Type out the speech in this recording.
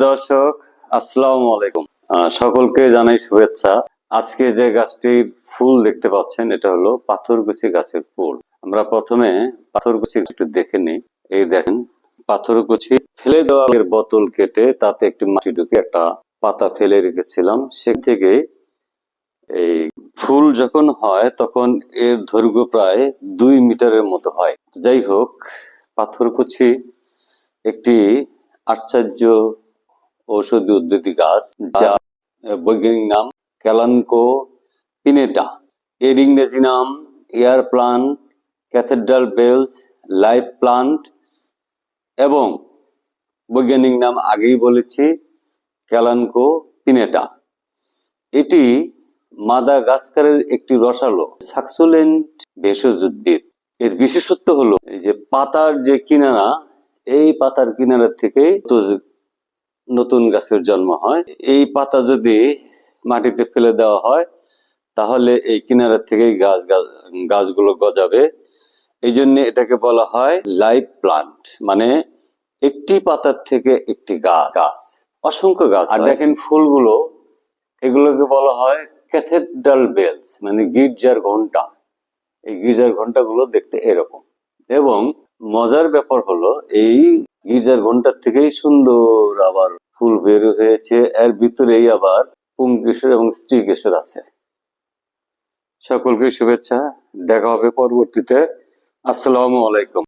দর্শক, আসসালামু আলাইকুম। সকলকে জানাই শুভেচ্ছা। আজকে যে গাছটির ফুল দেখতে পাচ্ছেন, এটা হলো পাথরকুচি গাছের ফুল। আমরা প্রথমে পাথরকুচি একটু দেখে নিই। এই দেখেন, পাথরকুচি ফেলে দেওয়া বোতল কেটে তাতে একটু মাটি ঢুকে একটা পাতা ফেলে রেখেছিলাম। সে থেকে এই ফুল যখন হয় তখন এর দৈর্ঘ্য প্রায় 2 মিটারের মতো হয়। যাই হোক, পাথরকুচি একটি আশ্চর্য ঔষধি উদ্ভিদ গাছ, যা বৈজ্ঞানিক নাম ক্যালানকো পিনেটা, এর ইংরেজি নাম air plant, cathedral bells, live plant এবং বৈজ্ঞানিক নাম আগেই বলেছি ক্যালানকো পিনেটা। এটি মাদাগাস্কারের একটি রসালো সাকুলেন্ট ভেষজ উদ্ভিদ। এর বিশেষত্ব হলো এই যে পাতার যে কিনারা, এই পাতার কিনারা থেকে নতুন গাছের জন্ম হয়। এই পাতা যদি মাটিতে ফেলে দেওয়া হয় তাহলে এই কিনারা থেকেই গাছগুলো গজাবে। এই জন্য এটাকে বলা হয় লাইভ প্লান্ট, মানে একটি পাতার থেকে একটি গাছ, অসংখ্য গাছ। আর দেখেন ফুলগুলো, এগুলোকে বলা হয় ক্যাথেড্রাল বেলস, মানে গির্জার ঘন্টা। এই গির্জার ঘন্টাগুলো দেখতে এরকম। এবং মজার ব্যাপার হলো, এই গির্জার ঘন্টার থেকেই সুন্দর আবার ফুল বের হয়েছে। এর ভিতরেই আবার পুংকেশর এবং স্ত্রীকেশর আছে। সকলকে শুভেচ্ছা, দেখা হবে পরবর্তীতে। আসসালামু আলাইকুম।